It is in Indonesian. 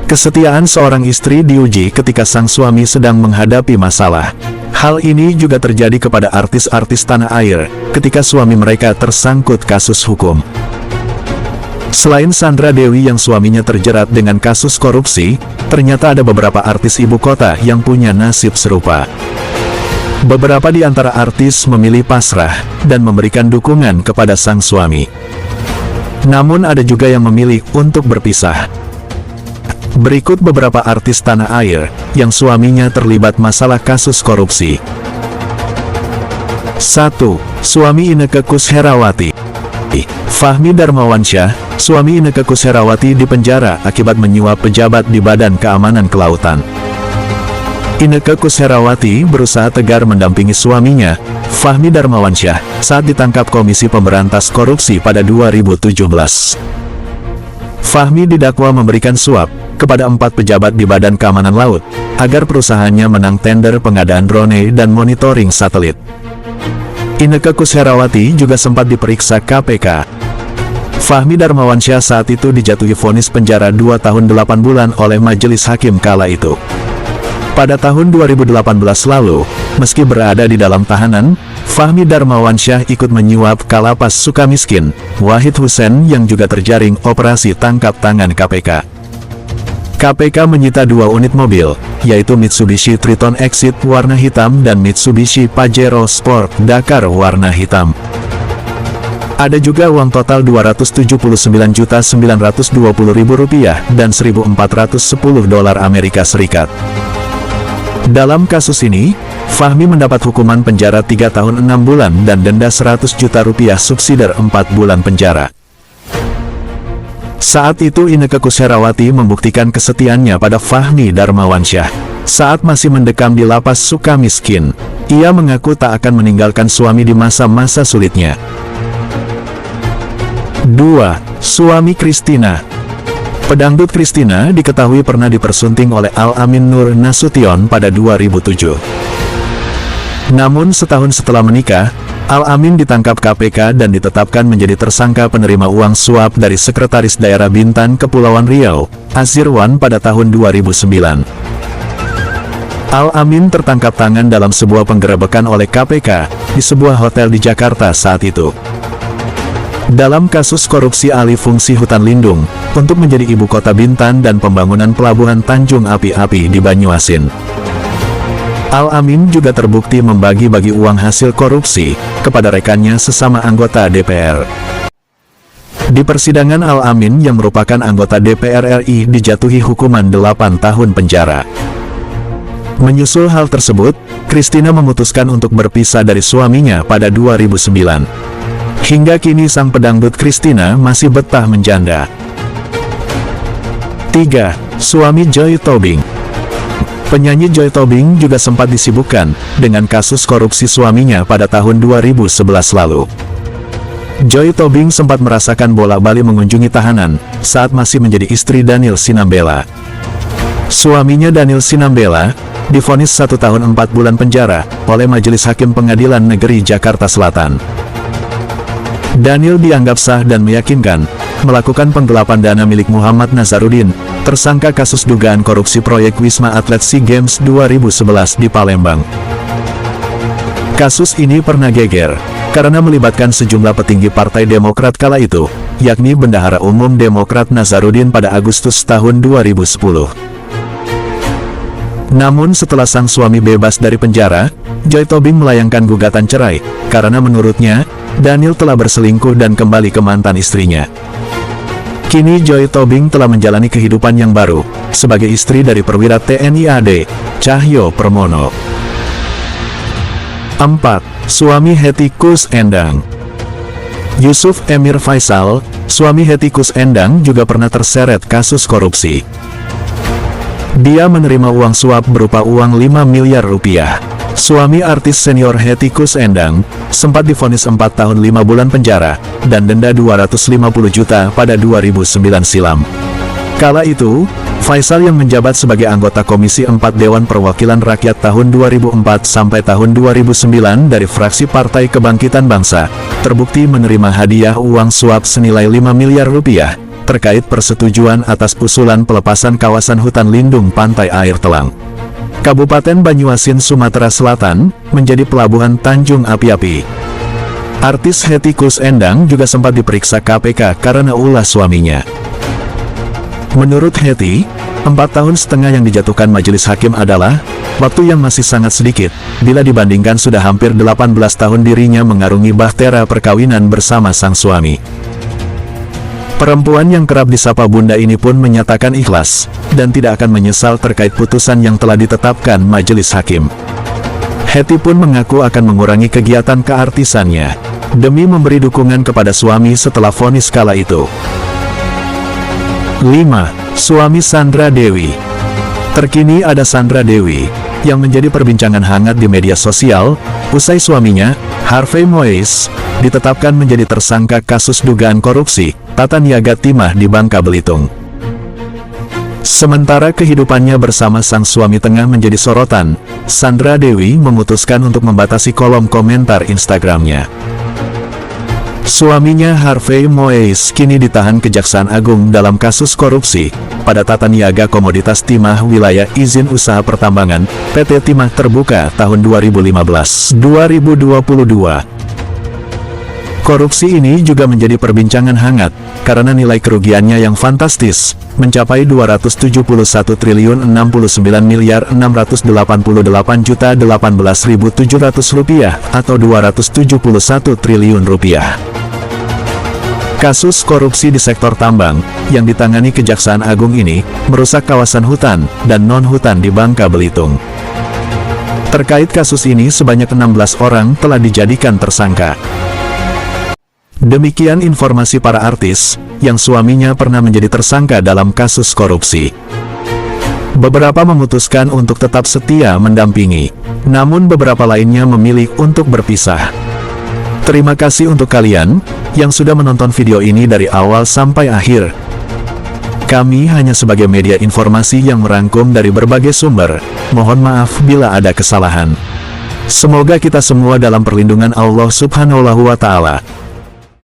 Kesetiaan seorang istri diuji ketika sang suami sedang menghadapi masalah. Hal ini juga terjadi kepada artis-artis tanah air, ketika suami mereka tersangkut kasus hukum. Selain Sandra Dewi yang suaminya terjerat dengan kasus korupsi, ternyata ada beberapa artis ibu kota yang punya nasib serupa. Beberapa di antara artis memilih pasrah, dan memberikan dukungan kepada sang suami. Namun ada juga yang memilih untuk berpisah. Berikut beberapa artis tanah air, yang suaminya terlibat masalah kasus korupsi. 1. Suami Inneke Koesherawati. Fahmi Darmawansyah, suami Inneke Koesherawati dipenjara akibat menyuap pejabat di Badan Keamanan Kelautan. Inneke Koesherawati berusaha tegar mendampingi suaminya, Fahmi Darmawansyah, saat ditangkap Komisi Pemberantas Korupsi pada 2017. Fahmi didakwa memberikan suap kepada 4 pejabat di Badan Keamanan Laut, agar perusahaannya menang tender pengadaan drone dan monitoring satelit. Inneke Koesherawati juga sempat diperiksa KPK. Fahmi Darmawansyah saat itu dijatuhi vonis penjara 2 tahun 8 bulan oleh majelis hakim kala itu. Pada tahun 2018 lalu, meski berada di dalam tahanan, Fahmi Darmawansyah ikut menyuap Kalapas Sukamiskin, Wahid Hussein yang juga terjaring operasi tangkap tangan KPK. KPK menyita 2 unit mobil, yaitu Mitsubishi Triton Exit warna hitam dan Mitsubishi Pajero Sport Dakar warna hitam. Ada juga uang total Rp279.920.000 dan $1.410 Amerika Serikat. Dalam kasus ini, Fahmi mendapat hukuman penjara 3 tahun 6 bulan dan denda Rp100 juta subsidi 4 bulan penjara. Saat itu Inneke Koesherawati membuktikan kesetiaannya pada Fahmi Darmawansyah. Saat masih mendekam di lapas Sukamiskin, ia mengaku tak akan meninggalkan suami di masa-masa sulitnya. 2. Suami Christina. Pedangdut Christina diketahui pernah dipersunting oleh Al-Amin Nur Nasution pada 2007. Namun setahun setelah menikah, Al-Amin ditangkap KPK dan ditetapkan menjadi tersangka penerima uang suap dari Sekretaris Daerah Bintan Kepulauan Riau, Azirwan pada tahun 2009. Al-Amin tertangkap tangan dalam sebuah penggerebekan oleh KPK, di sebuah hotel di Jakarta saat itu. Dalam kasus korupsi alih fungsi hutan lindung, untuk menjadi ibu kota Bintan dan pembangunan pelabuhan Tanjung Api-Api di Banyuasin. Al-Amin juga terbukti membagi-bagi uang hasil korupsi kepada rekannya sesama anggota DPR. Di persidangan Al-Amin yang merupakan anggota DPR RI dijatuhi hukuman 8 tahun penjara. Menyusul hal tersebut, Christina memutuskan untuk berpisah dari suaminya pada 2009. Hingga kini sang pedangdut Christina masih betah menjanda. 3. Suami Joy Tobing. Penyanyi Joy Tobing juga sempat disibukkan dengan kasus korupsi suaminya pada tahun 2011 lalu. Joy Tobing sempat merasakan bolak-balik mengunjungi tahanan saat masih menjadi istri Daniel Sinambela. Suaminya Daniel Sinambela divonis 1 tahun 4 bulan penjara oleh Majelis Hakim Pengadilan Negeri Jakarta Selatan. Daniel dianggap sah dan meyakinkan melakukan penggelapan dana milik Muhammad Nazarudin, tersangka kasus dugaan korupsi proyek Wisma Atlet SEA Games 2011 di Palembang. Kasus ini pernah geger, karena melibatkan sejumlah petinggi Partai Demokrat kala itu, yakni Bendahara Umum Demokrat Nazarudin pada Agustus tahun 2010. Namun setelah sang suami bebas dari penjara, Joy Tobing melayangkan gugatan cerai, karena menurutnya, Daniel telah berselingkuh dan kembali ke mantan istrinya. Kini Joy Tobing telah menjalani kehidupan yang baru, sebagai istri dari perwira TNI AD, Cahyo Pramono. 4. Suami Hetty Koes Endang. Yusuf Emir Faisal, suami Hetty Koes Endang juga pernah terseret kasus korupsi. Dia menerima uang suap berupa uang 5 miliar rupiah. Suami artis senior Hetty Koes Endang sempat divonis 4 tahun 5 bulan penjara dan denda 250 juta pada 2009 silam. Kala itu, Faisal yang menjabat sebagai anggota Komisi 4 Dewan Perwakilan Rakyat tahun 2004 sampai tahun 2009 dari fraksi Partai Kebangkitan Bangsa, terbukti menerima hadiah uang suap senilai 5 miliar rupiah, terkait persetujuan atas usulan pelepasan kawasan hutan lindung Pantai Air Telang. Kabupaten Banyuasin, Sumatera Selatan, menjadi pelabuhan Tanjung Api-Api. Artis Hetty Koes Endang juga sempat diperiksa KPK karena ulah suaminya. Menurut Hetty, 4 tahun setengah yang dijatuhkan majelis hakim adalah waktu yang masih sangat sedikit, bila dibandingkan sudah hampir 18 tahun dirinya mengarungi bahtera perkawinan bersama sang suami. Perempuan yang kerap disapa Bunda ini pun menyatakan ikhlas, dan tidak akan menyesal terkait putusan yang telah ditetapkan majelis hakim. Hetty pun mengaku akan mengurangi kegiatan keartisannya, demi memberi dukungan kepada suami setelah vonis kala itu. 5. Suami Sandra Dewi. Terkini ada Sandra Dewi, yang menjadi perbincangan hangat di media sosial, usai suaminya, Harvey Moise, ditetapkan menjadi tersangka kasus dugaan korupsi tata niaga timah di Bangka Belitung. Sementara kehidupannya bersama sang suami tengah menjadi sorotan, Sandra Dewi memutuskan untuk membatasi kolom komentar Instagramnya. Suaminya Harvey Moise kini ditahan Kejaksaan Agung dalam kasus korupsi pada tata niaga komoditas timah wilayah izin usaha pertambangan PT Timah Terbuka tahun 2015-2022. Korupsi ini juga menjadi perbincangan hangat karena nilai kerugiannya yang fantastis mencapai 271 triliun 69 miliar 688 juta 18.700 rupiah atau 271 triliun rupiah. Kasus korupsi di sektor tambang yang ditangani Kejaksaan Agung ini merusak kawasan hutan dan non-hutan di Bangka Belitung. Terkait kasus ini sebanyak 16 orang telah dijadikan tersangka. Demikian informasi para artis yang suaminya pernah menjadi tersangka dalam kasus korupsi. Beberapa memutuskan untuk tetap setia mendampingi, namun beberapa lainnya memilih untuk berpisah. Terima kasih untuk kalian yang sudah menonton video ini dari awal sampai akhir. Kami hanya sebagai media informasi yang merangkum dari berbagai sumber. Mohon maaf bila ada kesalahan. Semoga kita semua dalam perlindungan Allah Subhanahu wa Ta'ala.